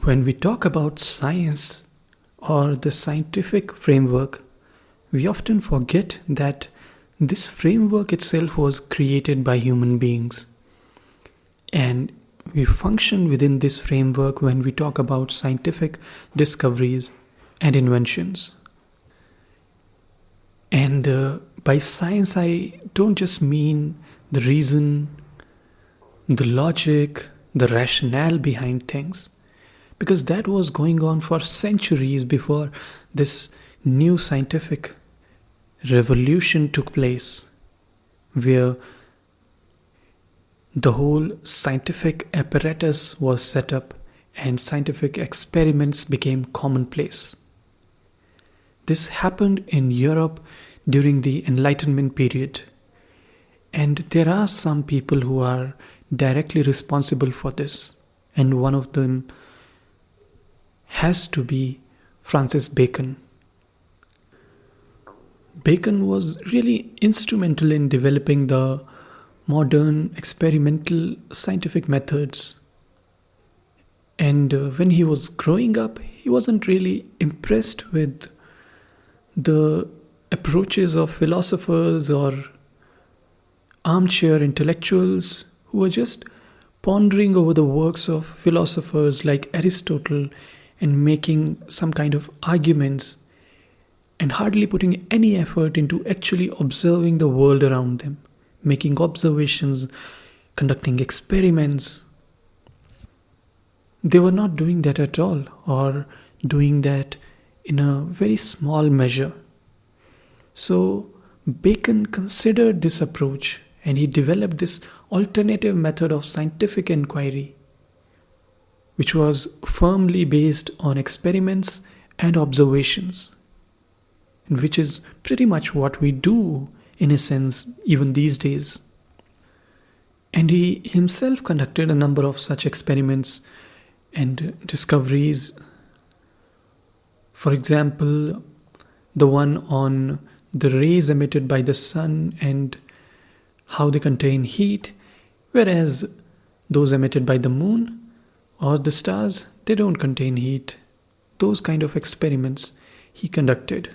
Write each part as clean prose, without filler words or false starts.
When we talk about science or the scientific framework, we often forget that this framework itself was created by human beings. And we function within this framework when we talk about scientific discoveries and inventions. And by science, I don't just mean the reason, the logic, the rationale behind things, because that was going on for centuries before this new scientific revolution took place, where the whole scientific apparatus was set up and scientific experiments became commonplace. This happened in Europe during the Enlightenment period, and there are some people who are directly responsible for this, and one of them has to be Francis Bacon. Bacon was really instrumental in developing the modern experimental scientific methods. And when he was growing up, he wasn't really impressed with the approaches of philosophers or armchair intellectuals who were just pondering over the works of philosophers like Aristotle and making some kind of arguments and hardly putting any effort into actually observing the world around them, making observations, conducting experiments. They were not doing that at all, or doing that in a very small measure. So Bacon considered this approach and he developed this alternative method of scientific inquiry, which was firmly based on experiments and observations, and which is pretty much what we do in a sense even these days. And he himself conducted a number of such experiments and discoveries. For example, the one on the rays emitted by the sun and how they contain heat, whereas those emitted by the moon or the stars, they don't contain heat. Those kind of experiments he conducted.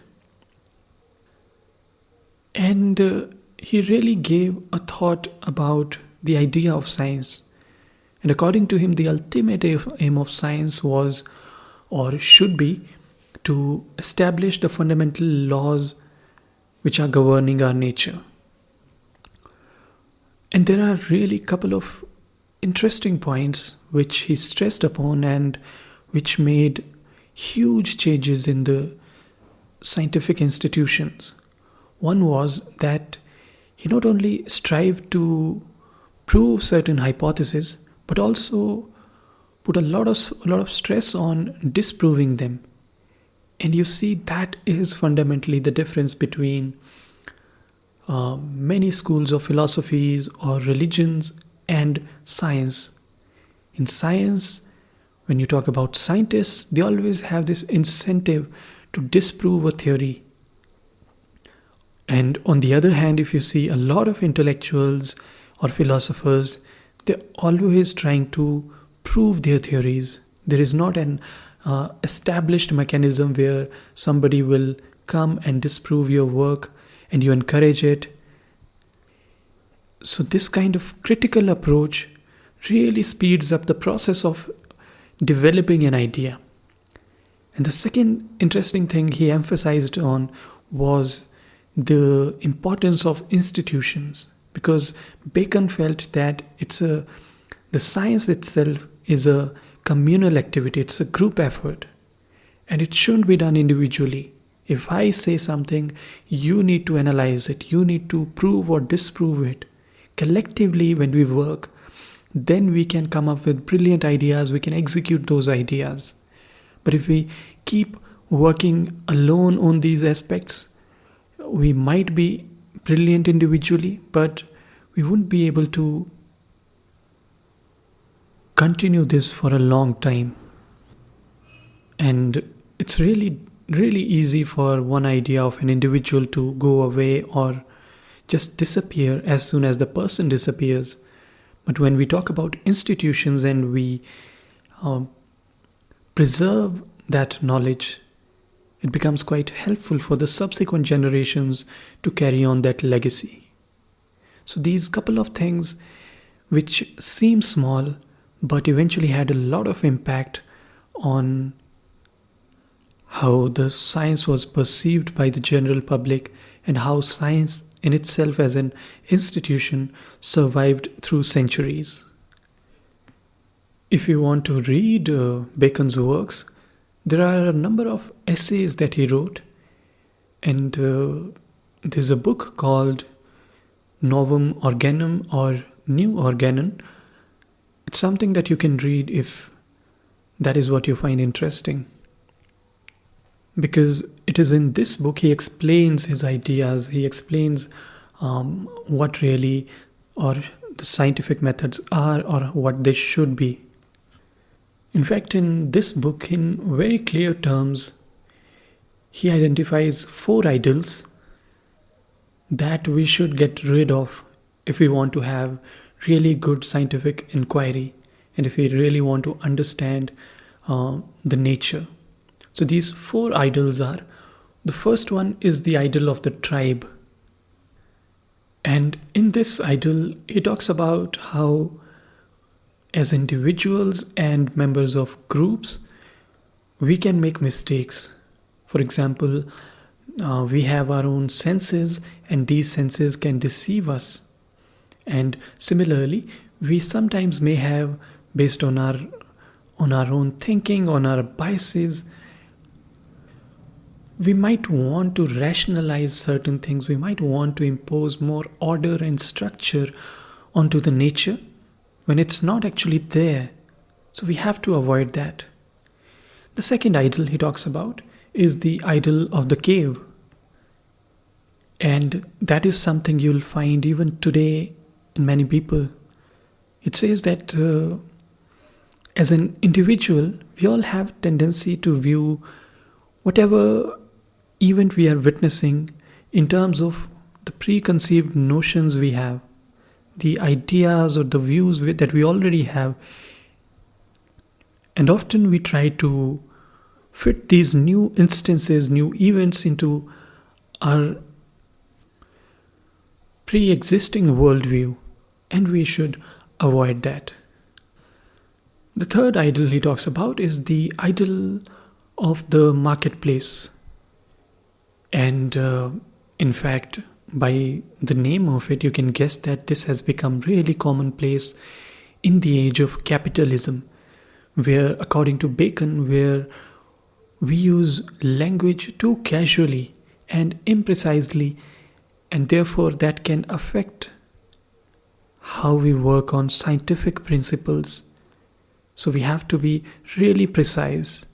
And he really gave a thought about the idea of science. And according to him, the ultimate aim of science was, or should be, to establish the fundamental laws which are governing our nature. And there are really a couple of interesting points which he stressed upon and which made huge changes in the scientific institutions. One was that he not only strived to prove certain hypotheses, but also put a lot of stress on disproving them. And you see, that is fundamentally the difference between many schools of philosophies or religions and science. In science, when you talk about scientists, they always have this incentive to disprove a theory. And on the other hand, if you see a lot of intellectuals or philosophers, they're always trying to prove their theories. There is not an established mechanism where somebody will come and disprove your work and you encourage it. So this kind of critical approach really speeds up the process of developing an idea. And the second interesting thing he emphasized on was the importance of institutions, because Bacon felt that the science itself is a communal activity, it's a group effort, and it shouldn't be done individually. If I say something, you need to analyze it, you need to prove or disprove it. Collectively, when we work, then we can come up with brilliant ideas, we can execute those ideas. But if we keep working alone on these aspects, we might be brilliant individually, but we wouldn't be able to continue this for a long time. And it's really easy for one idea of an individual to go away or just disappear as soon as the person disappears. But when we talk about institutions and we preserve that knowledge, it becomes quite helpful for the subsequent generations to carry on that legacy. So these couple of things which seem small but eventually had a lot of impact on how the science was perceived by the general public and how science in itself as an institution survived through centuries. If you want to read Bacon's works, there are a number of essays that he wrote, and there's a book called Novum Organum or New Organon. It's something that you can read if that is what you find interesting. Because it is in this book he explains his ideas, he explains what really or the scientific methods are or what they should be. In fact, in this book, in very clear terms, he identifies 4 idols that we should get rid of if we want to have really good scientific inquiry and if we really want to understand the nature. So these 4 idols are, the first one is the idol of the tribe. And in this idol, he talks about how as individuals and members of groups, we can make mistakes. For example, we have our own senses and these senses can deceive us. And similarly, we sometimes may have, based on our own thinking, on our biases, we might want to rationalize certain things. We might want to impose more order and structure onto the nature when it's not actually there. So we have to avoid that. The second idol he talks about is the idol of the cave. And that is something you'll find even today in many people. It says that as an individual, we all have tendency to view whatever event we are witnessing in terms of the preconceived notions we have, the ideas or the views that we already have. And often we try to fit these new instances, new events into our pre-existing worldview, and we should avoid that. The third idol he talks about is the idol of the marketplace. And in fact, by the name of it, you can guess that this has become really commonplace in the age of capitalism, where, according to Bacon, where we use language too casually and imprecisely, and therefore that can affect how we work on scientific principles. So we have to be really precise.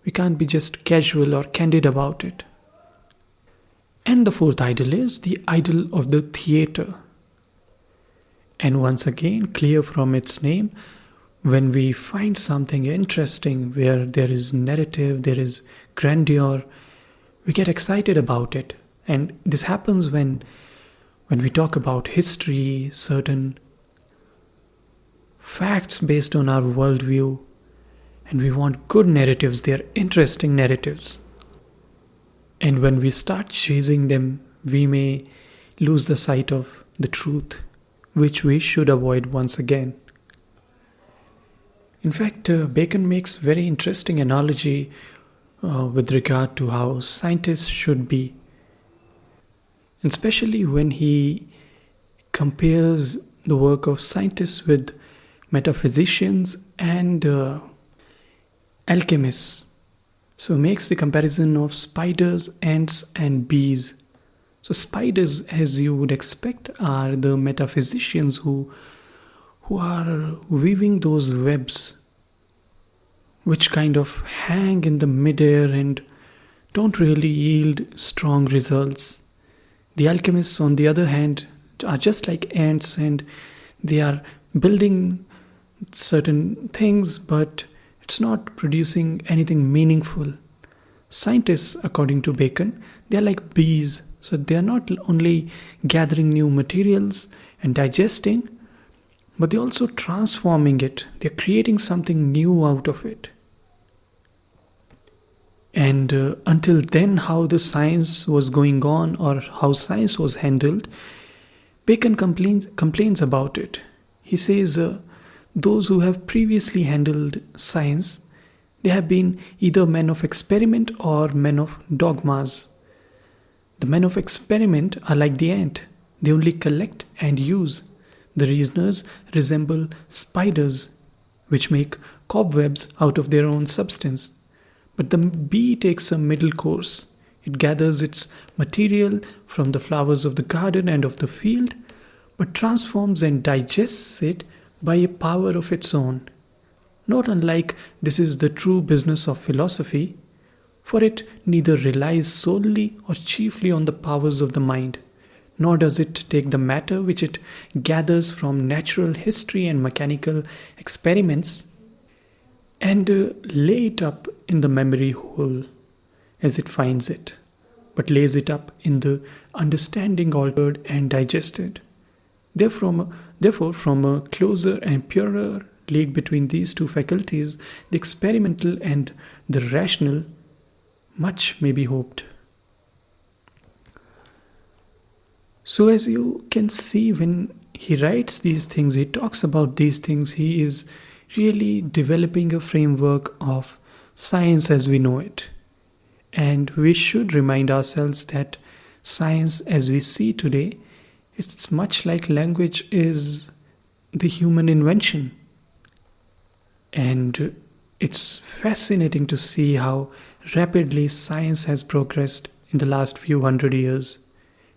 We can't be just casual or candid about it. And the fourth idol is the idol of the theater. And once again, clear from its name, when we find something interesting where there is narrative, there is grandeur, we get excited about it. And this happens when we talk about history, certain facts based on our worldview, and we want good narratives, they are interesting narratives. And when we start chasing them, we may lose the sight of the truth, which we should avoid once again. In fact, Bacon makes very interesting analogy with regard to how scientists should be. Especially when he compares the work of scientists with metaphysicians and alchemists. So makes the comparison of spiders, ants and bees. So spiders, as you would expect, are the metaphysicians who are weaving those webs which kind of hang in the midair and don't really yield strong results. The alchemists, on the other hand, are just like ants and they are building certain things, but it's not producing anything meaningful. Scientists, according to Bacon, they are like bees. So they are not only gathering new materials and digesting, but they're also transforming it. They're creating something new out of it. And until then, how the science was going on or how science was handled, Bacon complains about it. He says those who have previously handled science, they have been either men of experiment or men of dogmas. The men of experiment are like the ant, they only collect and use. The reasoners resemble spiders, which make cobwebs out of their own substance. But the bee takes a middle course. It gathers its material from the flowers of the garden and of the field, but transforms and digests it by a power of its own. Not unlike this is the true business of philosophy, for it neither relies solely or chiefly on the powers of the mind, nor does it take the matter which it gathers from natural history and mechanical experiments and lay it up in the memory hole as it finds it, but lays it up in the understanding altered and digested. Therefore, from a closer and purer league between these two faculties, the experimental and the rational, much may be hoped. So, as you can see, when he writes these things, he talks about these things, he is really developing a framework of science as we know it. And we should remind ourselves that science as we see today, it's much like language is the human invention. And it's fascinating to see how rapidly science has progressed in the last few hundred years.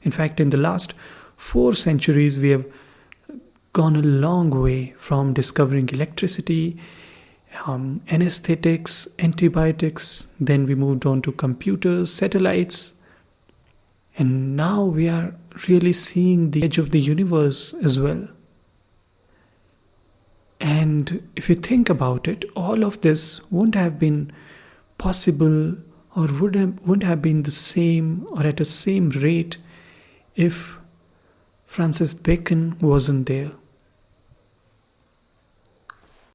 In fact, in the last 4 centuries, we have gone a long way from discovering electricity, anesthetics, antibiotics, then we moved on to computers, satellites, and now we are really seeing the edge of the universe as well. And if you think about it, all of this wouldn't have been possible or wouldn't have been the same or at the same rate if Francis Bacon wasn't there.